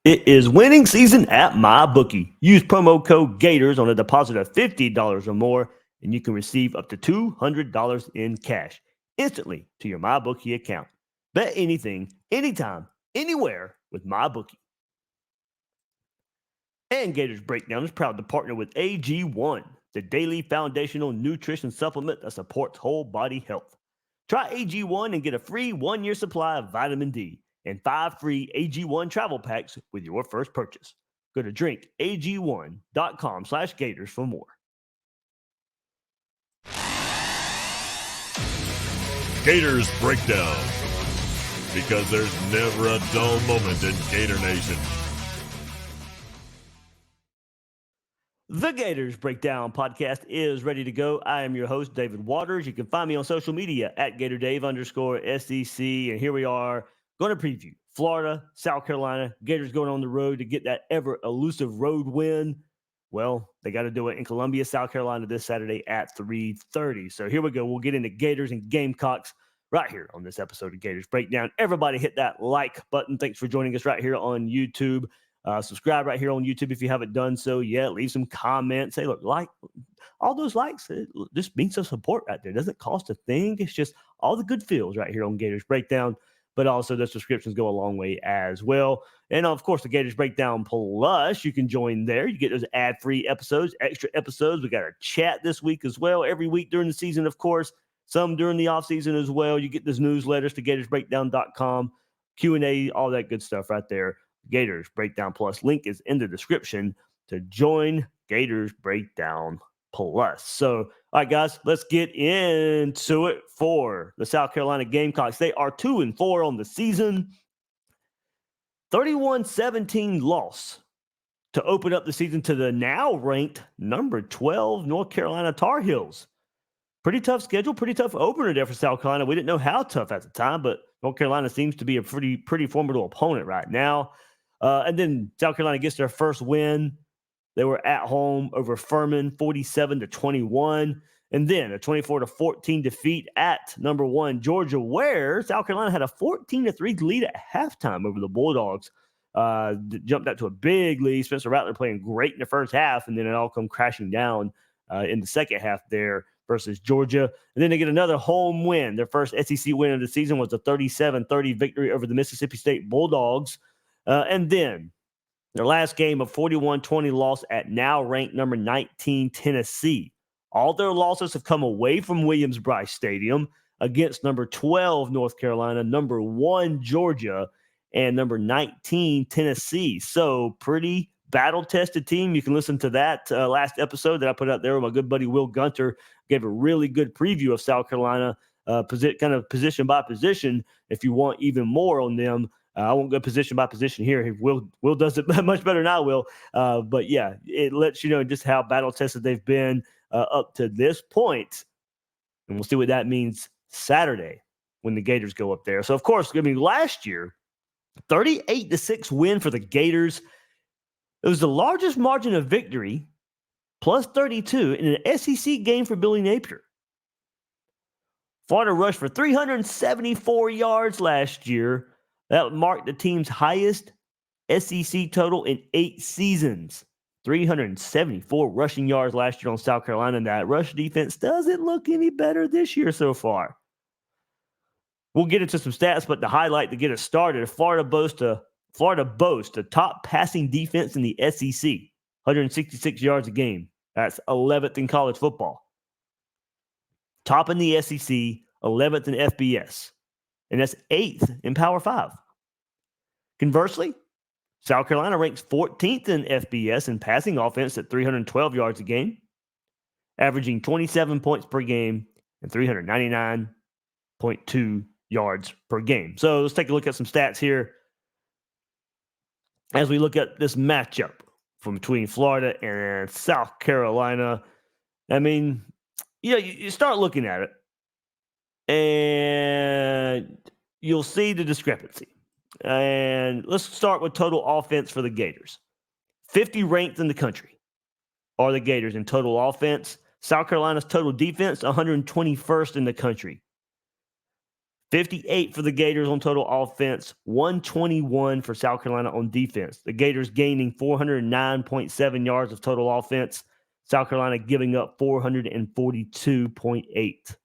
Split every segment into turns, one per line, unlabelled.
It is winning season at MyBookie. Use promo code Gators on a deposit of $50 or more, and you can receive up to $200 in cash instantly to your MyBookie account. Bet anything, anytime, anywhere with MyBookie. And Gators Breakdown is proud to partner with AG1, the daily foundational nutrition supplement that supports whole body health. Try AG1 and get a free 1-year supply of vitamin D and 5 free AG1 travel packs with your first purchase. Go to drinkag1.com/Gators for more.
Gators Breakdown, because there's never a dull moment in Gator Nation.
The Gators Breakdown podcast is ready to go. I am your host, David Waters. You can find me on social media at GatorDave_SEC. And here we are going to preview Florida, South Carolina. Gators going on the road to get that ever elusive road win. Well, they got to do it in Columbia, South Carolina this Saturday at 3:30. So here we go. We'll get into Gators and Gamecocks right here on this episode of Gators Breakdown. Everybody hit that like button. Thanks for joining us right here on YouTube. Subscribe right here on YouTube if you haven't done so yet. Leave some comments. Say, look, like all those likes. It just means some support right there. It doesn't cost a thing. It's just all the good feels right here on Gators Breakdown. But also the subscriptions go a long way as well. And of course, the Gators Breakdown Plus, you can join there. You get those ad-free episodes, extra episodes. We got our chat this week as well. Every week during the season, of course. Some during the offseason as well. You get those newsletters to gatorsbreakdown.com, Q&A, all that good stuff right there. Gators Breakdown Plus. Link is in the description to join Gators Breakdown Plus. So, all right, guys, let's get into it for the South Carolina Gamecocks. They are 2-4 on the season. 31-17 loss to open up the season to the now ranked number 12 North Carolina Tar Heels. Pretty tough schedule, pretty tough opener there for South Carolina. We didn't know how tough at the time, but North Carolina seems to be a pretty formidable opponent right now. And then South Carolina gets their first win. They were at home over Furman, 47-21. And then a 24-14 defeat at number 1 Georgia, where South Carolina had a 14-3 lead at halftime over the Bulldogs. Jumped out to a big lead. Spencer Rattler playing great in the first half, and then it all come crashing down in the second half there versus Georgia. And then they get another home win. Their first SEC win of the season was a 37-30 victory over the Mississippi State Bulldogs. And then their last game, a 41-20 loss at now ranked number 19 Tennessee. All their losses have come away from Williams-Brice Stadium against number 12 North Carolina, number 1 Georgia, and number 19 Tennessee. So pretty battle-tested team. You can listen to that last episode that I put out there with my good buddy Will Gunter. Gave a really good preview of South Carolina, kind of position by position. If you want even more on them, I won't go position by position here. Will does it much better than I will. But yeah, it lets you know just how battle-tested they've been up to this point. And we'll see what that means Saturday when the Gators go up there. So, of course, I mean, last year, 38-6 win for the Gators. It was the largest margin of victory, plus 32, in an SEC game for Billy Napier. Florida rushed for 374 yards last year. That marked the team's highest SEC total in 8 seasons. 374 rushing yards last year on South Carolina, and that rush defense doesn't look any better this year so far. We'll get into some stats, but to highlight to get us started, Florida boasts a top passing defense in the SEC, 166 yards a game. That's 11th in college football. Top in the SEC, 11th in FBS, and that's 8th in Power 5. Conversely, South Carolina ranks 14th in FBS in passing offense at 312 yards a game, averaging 27 points per game and 399.2 yards per game. So let's take a look at some stats here as we look at this matchup from between Florida and South Carolina. I mean, you start looking at it, and you'll see the discrepancy. And let's start with total offense for the Gators. 50 ranked in the country are the Gators in total offense. South Carolina's total defense, 121st in the country. 58 for the Gators on total offense, 121 for South Carolina on defense. The Gators gaining 409.7 yards of total offense. South Carolina giving up 442.8.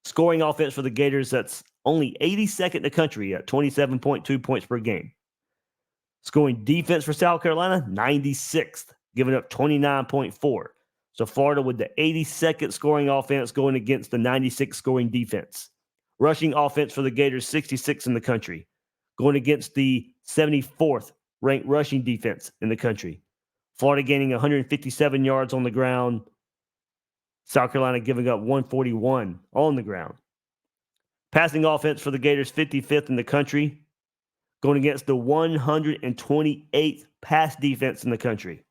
Scoring offense for the Gators, that's only 82nd in the country at 27.2 points per game. Scoring defense for South Carolina, 96th, giving up 29.4. So Florida with the 82nd scoring offense going against the 96th scoring defense. Rushing offense for the Gators, 66th in the country, going against the 74th ranked rushing defense in the country. Florida gaining 157 yards on the ground. South Carolina giving up 141 on the ground. Passing offense for the Gators, 55th in the country, going against the 128th pass defense in the country.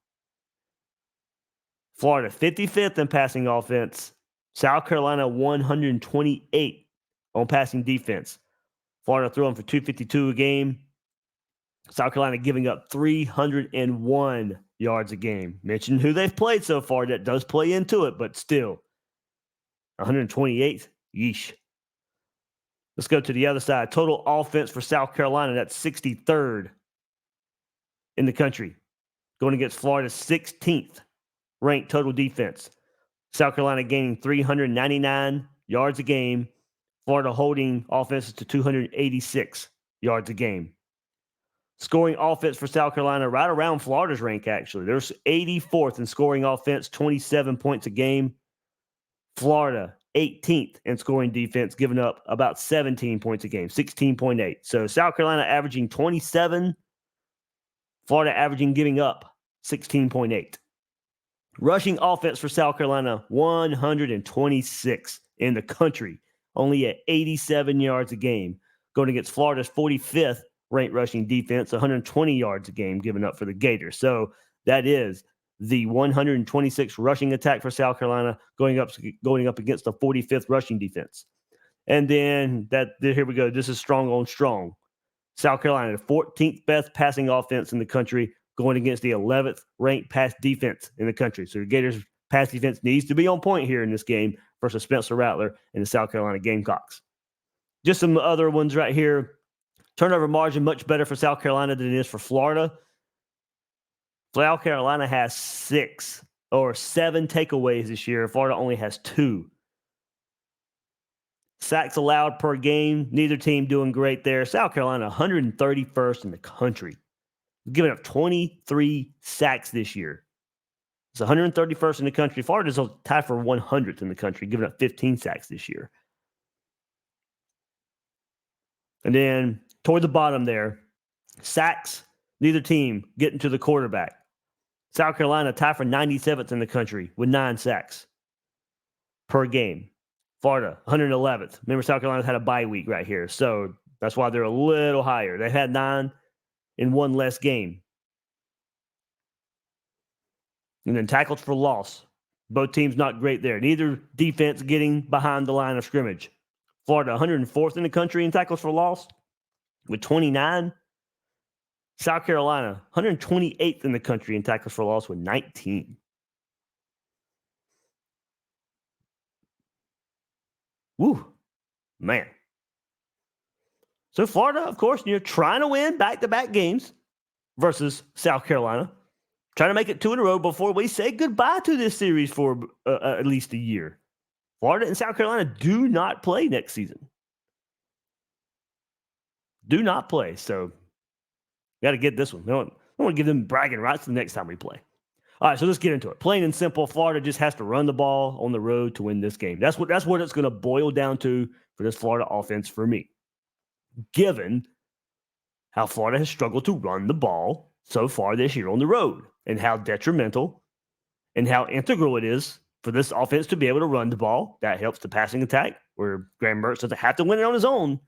Florida, 55th in passing offense. South Carolina, 128th on passing defense. Florida throwing for 252 a game. South Carolina giving up 301 yards a game. Mention who they've played so far. That does play into it, but still. 128th? Yeesh. Let's go to the other side. Total offense for South Carolina, that's 63rd in the country. Going against Florida's 16th ranked total defense. South Carolina gaining 399 yards a game. Florida holding offenses to 286 yards a game. Scoring offense for South Carolina right around Florida's rank, actually. They're 84th in scoring offense, 27 points a game. Florida, 18th in scoring defense, giving up about 17 points a game, 16.8. So South Carolina averaging 27, Florida averaging giving up 16.8. Rushing offense for South Carolina, 126 in the country, only at 87 yards a game, going against Florida's 45th ranked rushing defense, 120 yards a game given up for the Gators. So that is the 126th rushing attack for South Carolina going up against the 45th rushing defense. And then here we go. This is strong on strong. South Carolina, the 14th best passing offense in the country, going against the 11th ranked pass defense in the country. So the Gators pass defense needs to be on point here in this game versus Spencer Rattler and the South Carolina Gamecocks. Just some other ones right here. Turnover margin much better for South Carolina than it is for Florida. South Carolina has 7 takeaways this year. Florida only has 2. Sacks allowed per game. Neither team doing great there. South Carolina, 131st in the country, giving up 23 sacks this year. It's 131st in the country. Florida's tied for 100th in the country, giving up 15 sacks this year. And then toward the bottom there, sacks, neither team getting to the quarterback. South Carolina tied for 97th in the country with 9 sacks per game. Florida, 111th. Remember, South Carolina's had a bye week right here, so that's why they're a little higher. They've had 9 in 1 less game. And then tackles for loss. Both teams not great there. Neither defense getting behind the line of scrimmage. Florida, 104th in the country in tackles for loss with 29. South Carolina, 128th in the country in tackles for loss with 19. Woo, man. So Florida, of course, you're trying to win back-to-back games versus South Carolina. Trying to make it 2 in a row before we say goodbye to this series for at least a year. Florida and South Carolina do not play next season. Do not play. So got to get this one. I don't want to give them bragging rights the next time we play. All right, so let's get into it. Plain and simple, Florida just has to run the ball on the road to win this game. That's what it's going to boil down to for this Florida offense for me. Given how Florida has struggled to run the ball so far this year on the road and how detrimental and how integral it is for this offense to be able to run the ball. That helps the passing attack where Graham Mertz doesn't have to win it on his own.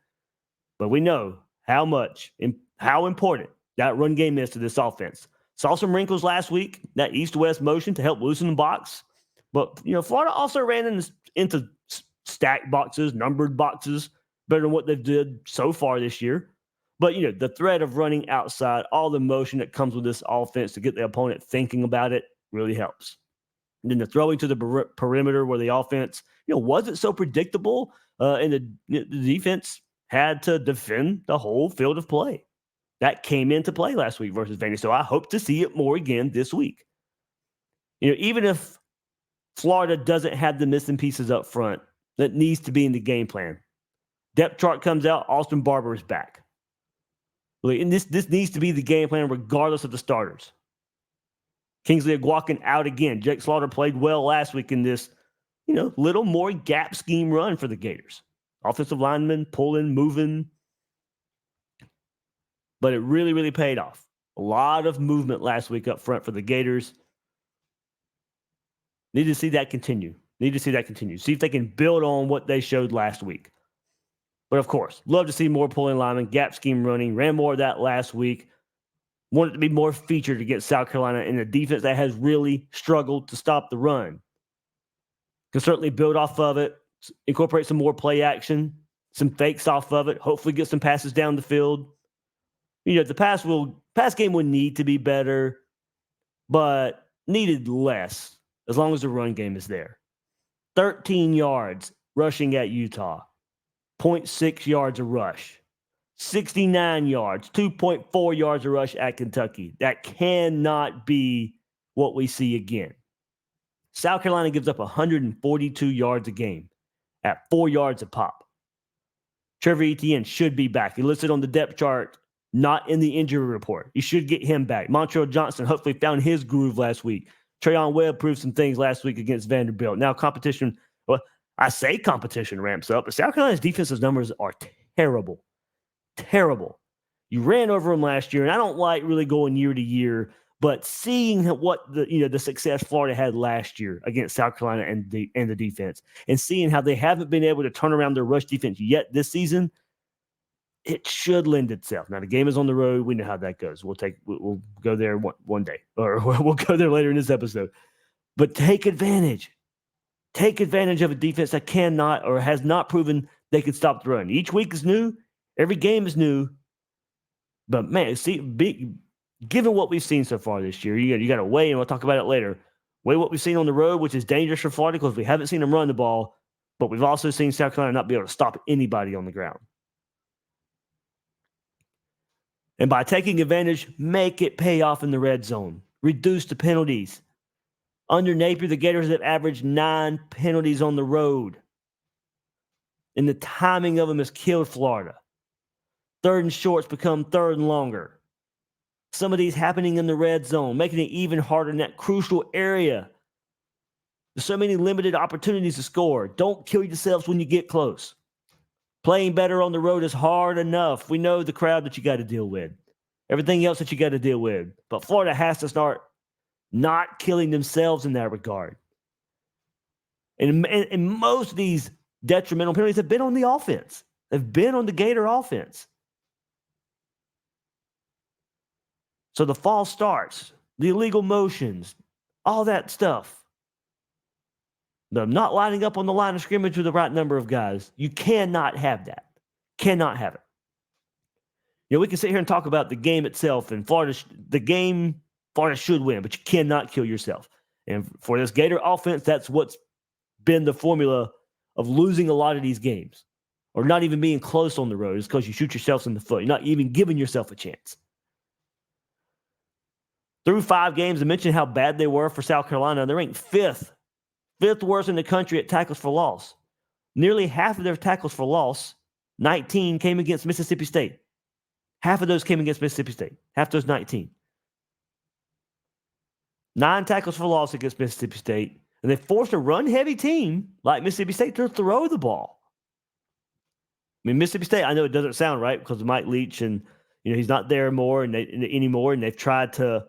But we know how much and how important that run game is to this offense. Saw some wrinkles last week, that east-west motion to help loosen the box. But, Florida also ran into stacked boxes, numbered boxes, better than what they've did so far this year. But, the threat of running outside, all the motion that comes with this offense to get the opponent thinking about it really helps. And then the throwing to the perimeter where the offense, wasn't so predictable. and the defense had to defend the whole field of play. That came into play last week versus Vandy. So I hope to see it more again this week. Even if Florida doesn't have the missing pieces up front that needs to be in the game plan, depth chart comes out, Austin Barber is back. And this needs to be the game plan regardless of the starters. Kingsley Aguakin out again. Jake Slaughter played well last week in this, little more gap scheme run for the Gators. Offensive linemen pulling, moving. But it really, really paid off. A lot of movement last week up front for the Gators. Need to see that continue. See if they can build on what they showed last week. But of course, love to see more pulling linemen, gap scheme running. Ran more of that last week. Want it to be more featured against South Carolina in a defense that has really struggled to stop the run. Can certainly build off of it, incorporate some more play action, some fakes off of it, hopefully get some passes down the field. The pass game would need to be better, but needed less as long as the run game is there. 13 yards rushing at Utah, 0.6 yards a rush. 69 yards, 2.4 yards a rush at Kentucky. That cannot be what we see again. South Carolina gives up 142 yards a game at 4 yards a pop. Trevor Etienne should be back. He listed on the depth chart, not in the injury report. You should get him back. Montrell Johnson hopefully found his groove last week. Trayon Webb proved some things last week against Vanderbilt. Now competition, I say competition ramps up, but South Carolina's defensive numbers are terrible. Terrible. You ran over them last year, and I don't like really going year to year, but seeing what the success Florida had last year against South Carolina and the defense, and seeing how they haven't been able to turn around their rush defense yet this season, it should lend itself. Now the game is on the road. We know how that goes. We'll go there one day, or we'll go there later in this episode. But take advantage. Take advantage of a defense that cannot or has not proven they can stop the run. Each week is new. Every game is new. But man, given what we've seen so far this year, you got to weigh, and we'll talk about it later. Weigh what we've seen on the road, which is dangerous for Florida because we haven't seen them run the ball, but we've also seen South Carolina not be able to stop anybody on the ground. And by taking advantage, make it pay off in the red zone. Reduce the penalties. Under Napier, the Gators have averaged 9 penalties on the road. And the timing of them has killed Florida. Third and shorts become third and longer. Some of these happening in the red zone, making it even harder in that crucial area. There's so many limited opportunities to score. Don't kill yourselves when you get close. Playing better on the road is hard enough. We know the crowd that you got to deal with. Everything else that you got to deal with. But Florida has to start not killing themselves in that regard. And most of these detrimental penalties have been on the offense. They've been on the Gator offense. So the false starts, the illegal motions, all that stuff. The not lining up on the line of scrimmage with the right number of guys. You cannot have that. Cannot have it. We can sit here and talk about the game itself and Florida should win, but you cannot kill yourself. And for this Gator offense, that's what's been the formula of losing a lot of these games or not even being close on the road is because you shoot yourselves in the foot. You're not even giving yourself a chance. Through 5 games, I mentioned how bad they were for South Carolina. They're ranked fifth worst in the country at tackles for loss. Nearly half of their tackles for loss, 19, came against Mississippi State. Half of those came against Mississippi State. Half those 19. 9 tackles for loss against Mississippi State. And they forced a run-heavy team like Mississippi State to throw the ball. I mean, Mississippi State, I know it doesn't sound right because of Mike Leach and he's not there anymore, and they've tried to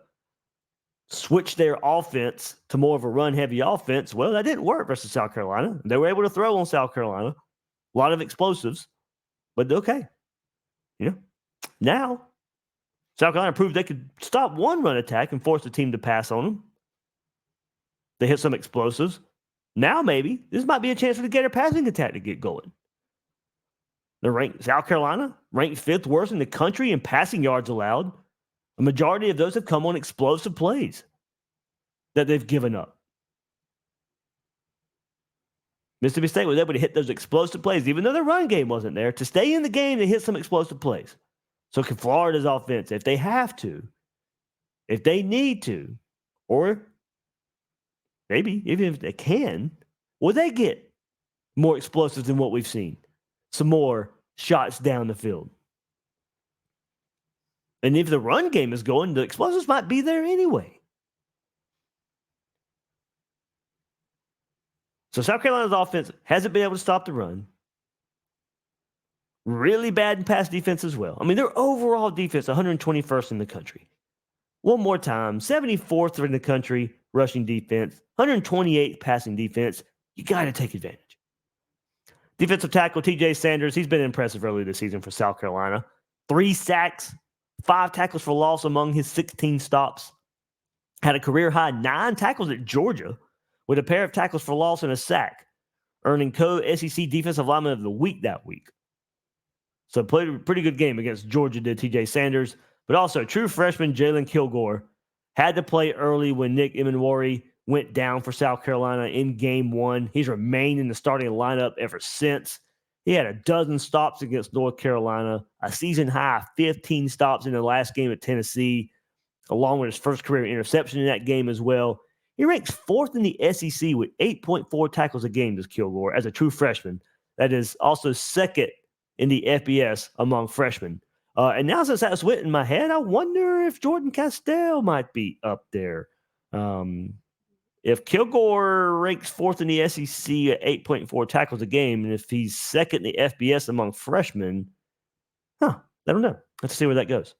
switch their offense to more of a run-heavy offense. Well, that didn't work versus South Carolina. They were able to throw on South Carolina. A lot of explosives. But okay. Now, South Carolina proved they could stop one run attack and force the team to pass on them. They hit some explosives. Now maybe this might be a chance for the Gator passing attack to get going. South Carolina ranked 5th worst in the country in passing yards allowed. A majority of those have come on explosive plays that they've given up. Mississippi State was able to hit those explosive plays, even though their run game wasn't there, to stay in the game and hit some explosive plays. So can Florida's offense, if they have to, if they need to, or maybe even if they can, will they get more explosives than what we've seen? Some more shots down the field. And if the run game is going, the explosives might be there anyway. So South Carolina's offense hasn't been able to stop the run. Really bad in pass defense as well. I mean, their overall defense, 121st in the country. One more time, 74th in the country rushing defense, 128th passing defense. You got to take advantage. Defensive tackle TJ Sanders, he's been impressive early this season for South Carolina. 3 sacks, 5 tackles for loss among his 16 stops. Had a career-high 9 tackles at Georgia, with a pair of tackles for loss and a sack, earning co-SEC Defensive Lineman of the Week that week. So played a pretty good game against Georgia, did TJ Sanders. But also, true freshman Jalen Kilgore had to play early when Nick Emenwari went down for South Carolina in Game 1. He's remained in the starting lineup ever since. He had a dozen stops against North Carolina, a season-high 15 stops in the last game at Tennessee, along with his first career interception in that game as well. He ranks 4th in the SEC with 8.4 tackles a game, does Kilgore, as a true freshman. That is also 2nd in the FBS among freshmen. And now since that's went in my head, I wonder if Jordan Castell might be up there. If Kilgore ranks 4th in the SEC at 8.4 tackles a game, and if he's 2nd in the FBS among freshmen, I don't know. Let's see where that goes.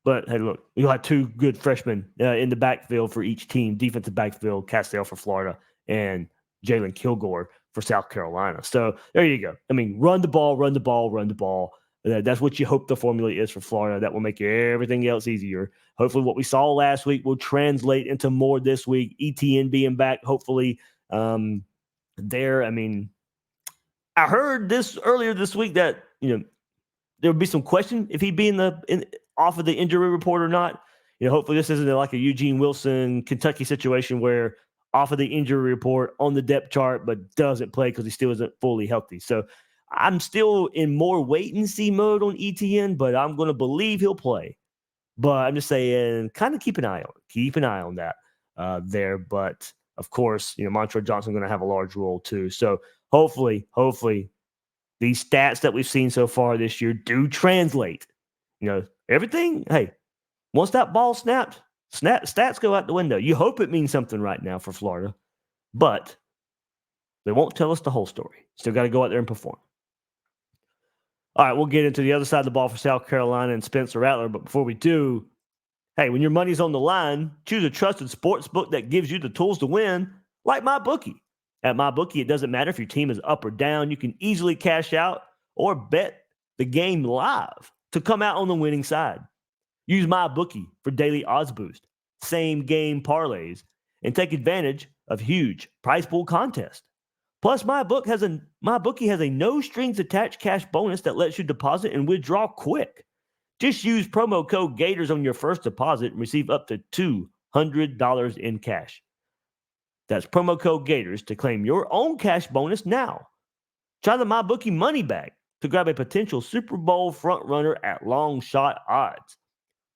But, hey, look, you'll have 2 good freshmen in the backfield for each team, defensive backfield, Castell for Florida and Jalen Kilgore for South Carolina. So there you go. I mean, run the ball, run the ball, run the ball. That's what you hope the formula is for Florida. That will make everything else easier. Hopefully what we saw last week will translate into more this week. ETN being back, hopefully there. I mean, I heard this earlier this week that, there would be some question if he'd be off of the injury report or not. Hopefully this isn't like a Eugene Wilson, Kentucky situation where off of the injury report on the depth chart, but doesn't play because he still isn't fully healthy. So I'm still in more wait and see mode on ETN, but I'm going to believe he'll play. But I'm just saying, kind of keep an eye on it. Keep an eye on that there. But of course, Montrell Johnson going to have a large role too. So hopefully these stats that we've seen so far this year do translate. Everything, hey, once that ball snapped, stats go out the window. You hope it means something right now for Florida, but they won't tell us the whole story. Still got to go out there and perform. All right, we'll get into the other side of the ball for South Carolina and Spencer Rattler. But before we do, hey, when your money's on the line, choose a trusted sports book that gives you the tools to win, like MyBookie. At MyBookie, it doesn't matter if your team is up or down. You can easily cash out or bet the game live to come out on the winning side. Use MyBookie for daily odds boost, same game parlays, and take advantage of huge prize pool contests. Plus, MyBookie has a no strings attached cash bonus that lets you deposit and withdraw quick. Just use promo code Gators on your first deposit and receive up to $200 in cash. That's promo code Gators to claim your own cash bonus now. Try the MyBookie money bag to grab a potential Super Bowl frontrunner at long shot odds.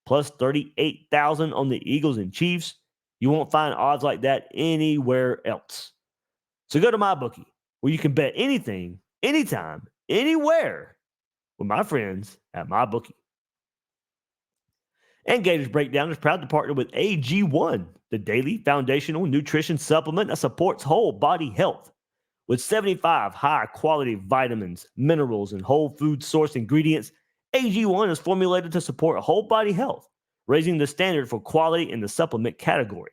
Plus 38,000 on the Eagles and Chiefs. You won't find odds like that anywhere else. So go to MyBookie, where you can bet anything, anytime, anywhere with my friends at MyBookie. And Gators Breakdown is proud to partner with AG1, the daily foundational nutrition supplement that supports whole body health. With 75 high-quality vitamins, minerals, and whole food source ingredients, AG1 is formulated to support whole body health, raising the standard for quality in the supplement category.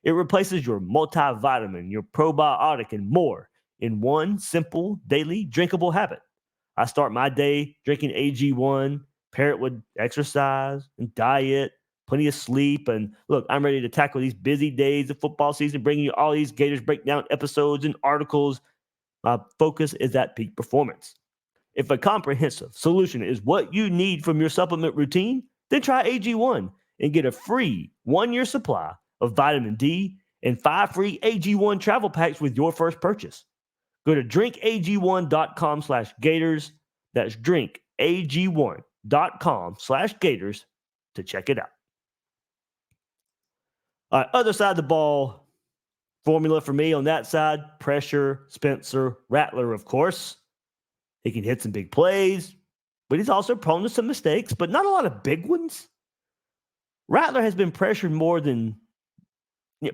It replaces your multivitamin, your probiotic, and more in one simple daily drinkable habit. I start my day drinking AG1, pair it with exercise and diet, plenty of sleep. And look, I'm ready to tackle these busy days of football season, bringing you all these Gators Breakdown episodes and articles. My focus is at peak performance. If a comprehensive solution is what you need from your supplement routine, then try AG1 and get a free 1-year supply of vitamin D and 5 free AG1 travel packs with your first purchase. Go to drinkag1.com/Gators. That's drinkag1.com/Gators to check it out. All right, other side of the ball, formula for me on that side, pressure, Spencer Rattler, of course. He can hit some big plays, but he's also prone to some mistakes, but not a lot of big ones. Rattler has been pressured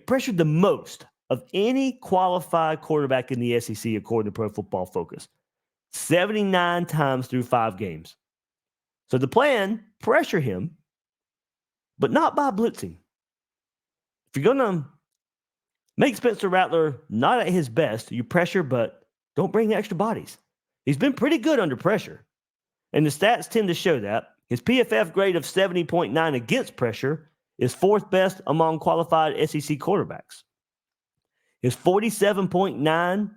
pressured the most of any qualified quarterback in the SEC, according to Pro Football Focus. 79 times through 5 games. So the plan, pressure him, but not by blitzing. If you're going to make Spencer Rattler not at his best, you pressure, but don't bring extra bodies. He's been pretty good under pressure, and the stats tend to show that. His PFF grade of 70.9 against pressure is 4th best among qualified SEC quarterbacks. His 47.9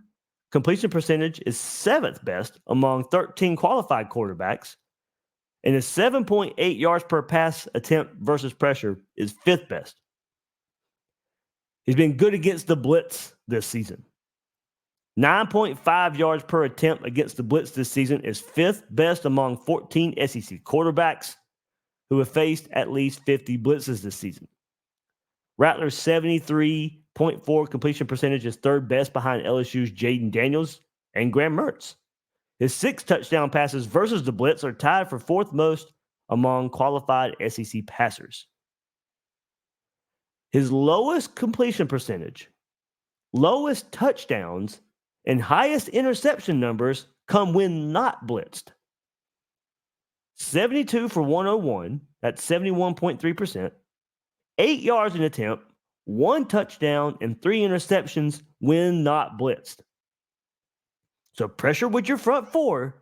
completion percentage is 7th best among 13 qualified quarterbacks, and his 7.8 yards per pass attempt versus pressure is 5th best. He's been good against the blitz this season. 9.5 yards per attempt against the blitz this season is 5th best among 14 SEC quarterbacks who have faced at least 50 blitzes this season. Rattler's 73.4 completion percentage is 3rd best behind LSU's Jaden Daniels and Graham Mertz. His 6 touchdown passes versus the blitz are tied for 4th most among qualified SEC passers. His lowest completion percentage, lowest touchdowns, and highest interception numbers come when not blitzed. 72 for 101, that's 71.3%, 8 yards an attempt, 1 touchdown, and 3 interceptions when not blitzed. So pressure with your front 4,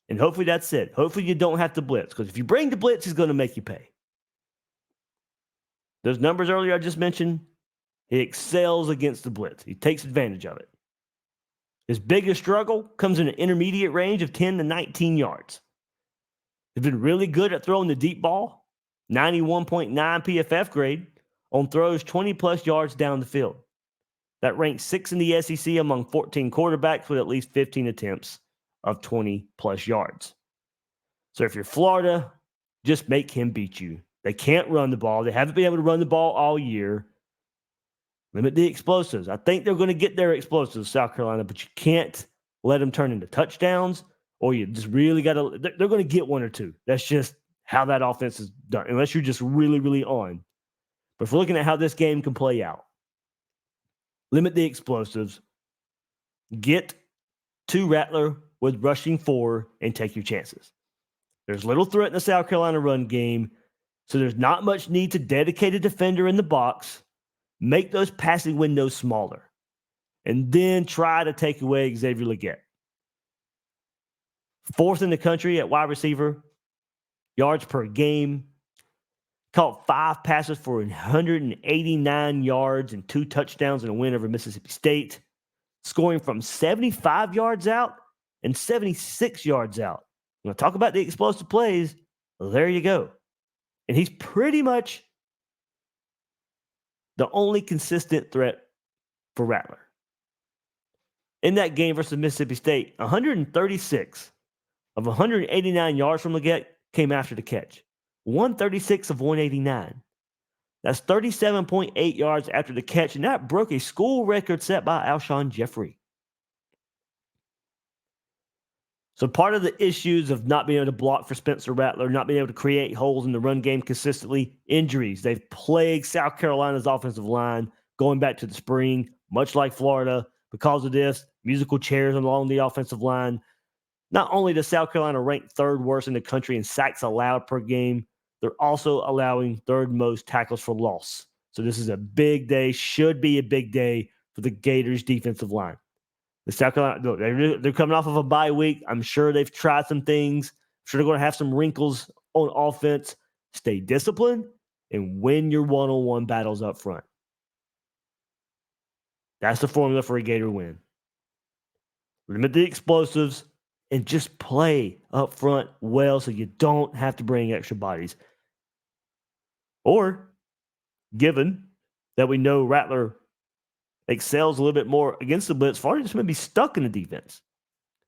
and hopefully that's it. Hopefully you don't have to blitz, because if you bring the blitz, he's going to make you pay. Those numbers earlier I just mentioned, he excels against the blitz. He takes advantage of it. His biggest struggle comes in an intermediate range of 10 to 19 yards. He's been really good at throwing the deep ball, 91.9 PFF grade, on throws 20-plus yards down the field. That ranks 6th in the SEC among 14 quarterbacks with at least 15 attempts of 20-plus yards. So if you're Florida, just make him beat you. They can't run the ball. They haven't been able to run the ball all year. Limit the explosives. I think they're going to get their explosives, South Carolina, but you can't let them turn into touchdowns, or you just really got to – they're going to get 1 or 2. That's just how that offense is done, unless you're just really, really on. But if we're looking at how this game can play out, limit the explosives, get to Rattler with rushing 4, and take your chances. There's little threat in the South Carolina run game, so there's not much need to dedicate a defender in the box. Make those passing windows smaller, and then try to take away Xavier Legette. 4th in the country at wide receiver, yards per game. Caught 5 passes for 189 yards and 2 touchdowns in a win over Mississippi State. Scoring from 75 yards out and 76 yards out. When I talk about the explosive plays, well, there you go. And he's pretty much the only consistent threat for Rattler. In that game versus Mississippi State, 136 of 189 yards from Legette came after the catch. 136 of 189. That's 37.8 yards after the catch, and that broke a school record set by Alshon Jeffrey. So part of the issues of not being able to block for Spencer Rattler, not being able to create holes in the run game consistently, injuries. They've plagued South Carolina's offensive line going back to the spring, much like Florida. Because of this, musical chairs along the offensive line. Not only does South Carolina rank 3rd worst in the country in sacks allowed per game, they're also allowing 3rd most tackles for loss. So this is a big day, should be a big day for the Gators defensive line. The South Carolina, look, they're coming off of a bye week. I'm sure they've tried some things. I'm sure they're going to have some wrinkles on offense. Stay disciplined and win your one-on-one battles up front. That's the formula for a Gator win. Limit the explosives and just play up front well so you don't have to bring extra bodies. Or, given that we know Rattler excels a little bit more against the blitz, Florida just may be stuck in the defense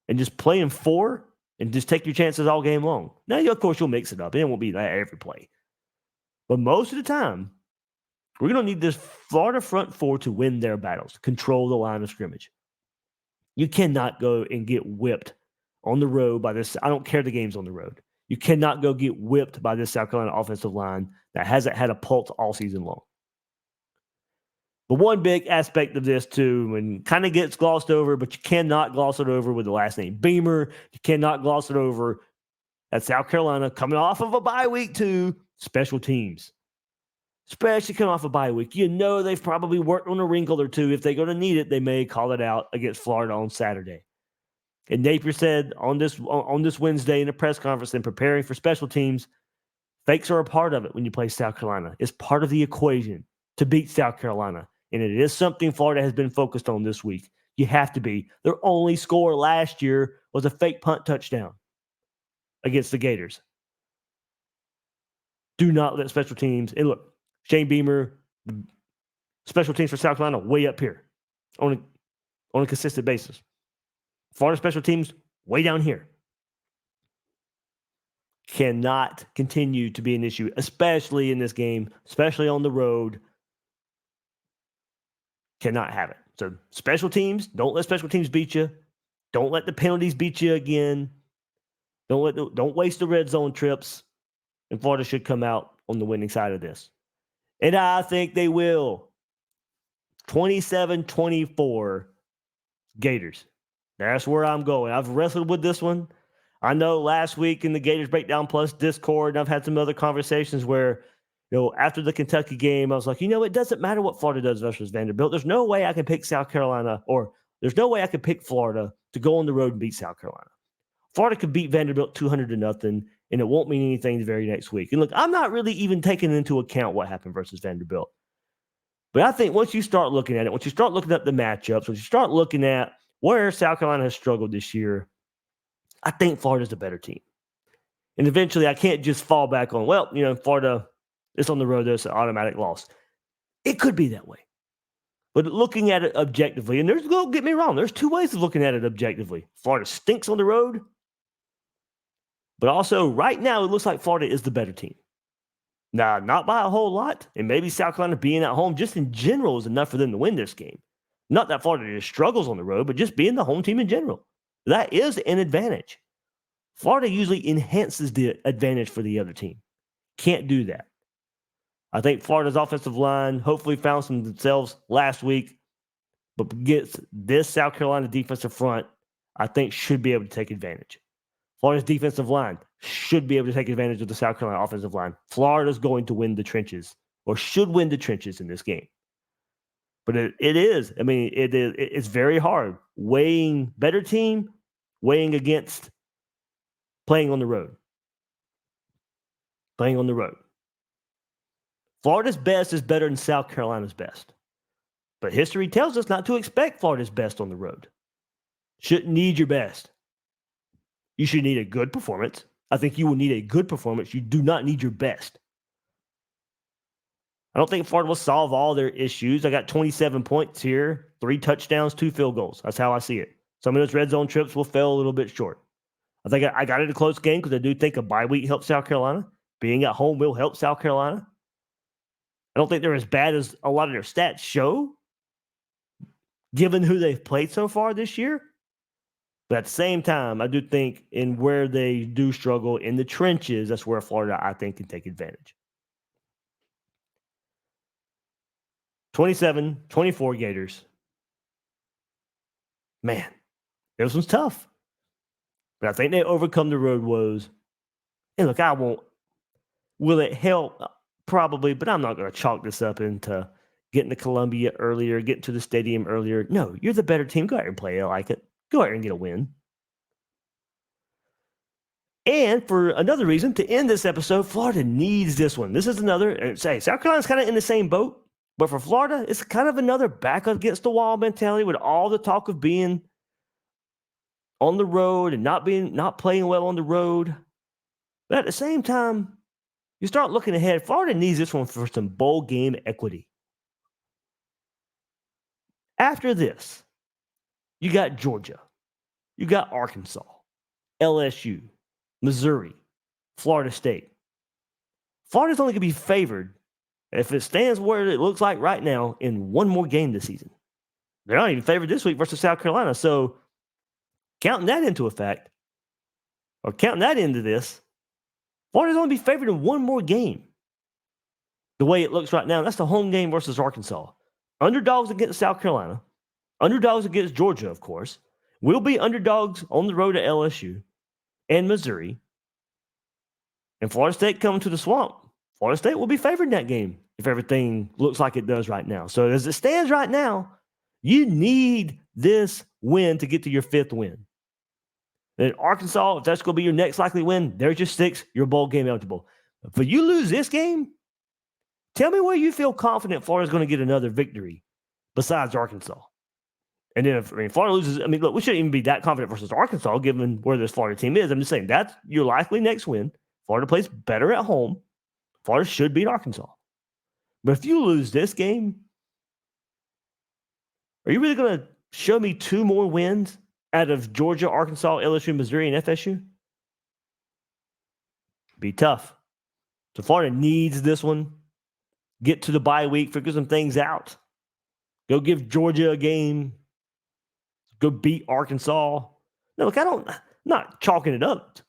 and just playing 4 and just take your chances all game long. Now, of course, you'll mix it up. It won't be that every play. But most of the time, we're going to need this Florida front 4 to win their battles, control the line of scrimmage. You cannot go and get whipped on the road by this. I don't care the game's on the road. You cannot go get whipped by this South Carolina offensive line that hasn't had a pulse all season long. But one big aspect of this, too, and kind of gets glossed over, but you cannot gloss it over with the last name Beamer. You cannot gloss it over at South Carolina coming off of a bye week, too. Special teams. Especially coming off a bye week. You know they've probably worked on a wrinkle or two. If they're going to need it, they may call it out against Florida on Saturday. And Napier said on this Wednesday in a press conference and preparing for special teams, fakes are a part of it when you play South Carolina. It's part of the equation to beat South Carolina. And it is something Florida has been focused on this week. You have to be. Their only score last year was a fake punt touchdown against the Gators. Do not let special teams. And look, Shane Beamer, special teams for South Carolina, way up here on a consistent basis. Florida special teams, way down here. Cannot continue to be an issue, especially in this game, especially on the road. Cannot have it. So special teams, don't let special teams beat you. Don't let the penalties beat you again. Don't waste the red zone trips. And Florida should come out on the winning side of this. And I think they will. 27-24 Gators. That's where I'm going. I've wrestled with this one. I know last week in the Gators Breakdown Plus Discord, and I've had some other conversations where, after the Kentucky game, I was like, it doesn't matter what Florida does versus Vanderbilt. There's no way I can pick South Carolina, or there's no way I could pick Florida to go on the road and beat South Carolina. Florida could beat Vanderbilt 200-0, and it won't mean anything the very next week. And look, I'm not really even taking into account what happened versus Vanderbilt. But I think once you start looking at it, once you start looking at the matchups, once you start looking at where South Carolina has struggled this year, I think Florida's a better team. And eventually I can't just fall back on, Florida, it's on the road, there's an automatic loss. It could be that way. But looking at it objectively, and don't get me wrong, there's 2 ways of looking at it objectively. Florida stinks on the road, but also right now it looks like Florida is the better team. Now, not by a whole lot, and maybe South Carolina being at home just in general is enough for them to win this game. Not that Florida just struggles on the road, but just being the home team in general. That is an advantage. Florida usually enhances the advantage for the other team. Can't do that. I think Florida's offensive line hopefully found some themselves last week, but gets this South Carolina defensive front, I think should be able to take advantage. Florida's defensive line should be able to take advantage of the South Carolina offensive line. Florida's going to win the trenches, or should win the trenches in this game. But it is. I mean, it's very hard. Weighing better team, weighing against playing on the road. Playing on the road. Florida's best is better than South Carolina's best. But history tells us not to expect Florida's best on the road. Shouldn't need your best. You should need a good performance. I think you will need a good performance. You do not need your best. I don't think Florida will solve all their issues. I got 27 points here, 3 touchdowns, 2 field goals. That's how I see it. Some of those red zone trips will fail a little bit short. I think I got it a close game because I do think a bye week helps South Carolina. Being at home will help South Carolina. I don't think they're as bad as a lot of their stats show, given who they've played so far this year. But at the same time, I do think in where they do struggle in the trenches, that's where Florida, I think, can take advantage. 27-24 Gators. Man, this one's tough. But I think they overcome the road woes. And look, will it help? Probably, but I'm not going to chalk this up into getting to Columbia earlier, getting to the stadium earlier. No, you're the better team. Go out and play it like it. Go out and get a win. And for another reason, to end this episode, Florida needs this one. This is another, South Carolina's kind of in the same boat. But for Florida, it's kind of another back against the wall mentality with all the talk of being on the road and not playing well on the road. But at the same time, you start looking ahead. Florida needs this one for some bowl game equity. After this, you got Georgia, you got Arkansas, LSU, Missouri, Florida State. Florida's only going to be favored if it stands where it looks like right now in one more game this season. They're not even favored this week versus South Carolina. So counting that into effect, or counting that into this, Florida's only be favored in one more game. The way it looks right now, that's the home game versus Arkansas. Underdogs against South Carolina. Underdogs against Georgia, of course. Will be underdogs on the road at LSU and Missouri. And Florida State coming to the Swamp. Florida State will be favored in that game if everything looks like it does right now. So as it stands right now, you need this win to get to your fifth win. And Arkansas, if that's going to be your next likely win, there's your six. You're bowl game eligible. If you lose this game, tell me where you feel confident Florida's going to get another victory besides Arkansas. And then if Florida loses, look, we shouldn't even be that confident versus Arkansas given where this Florida team is. I'm just saying that's your likely next win. Florida plays better at home. Florida should beat Arkansas. But if you lose this game, are you really going to show me two more wins out of Georgia, Arkansas, LSU, Missouri, and FSU? Be tough. So Florida needs this one. Get to the bye week, figure some things out. Go give Georgia a game. Go beat Arkansas. No, look, I'm not chalking it up,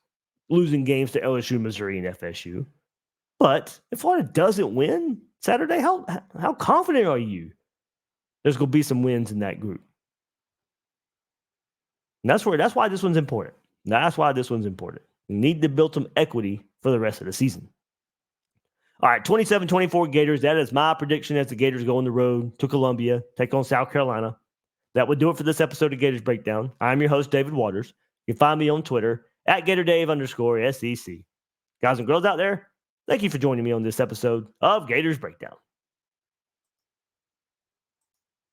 losing games to LSU, Missouri, and FSU. But if Florida doesn't win Saturday, how confident are you there's going to be some wins in that group? And that's why this one's important. That's why this one's important. You need to build some equity for the rest of the season. All right, 27-24 Gators. That is my prediction as the Gators go on the road to Columbia, take on South Carolina. That would do it for this episode of Gators Breakdown. I'm your host, David Waters. You can find me on Twitter at GatorDave_SEC. Guys and girls out there, thank you for joining me on this episode of Gators Breakdown.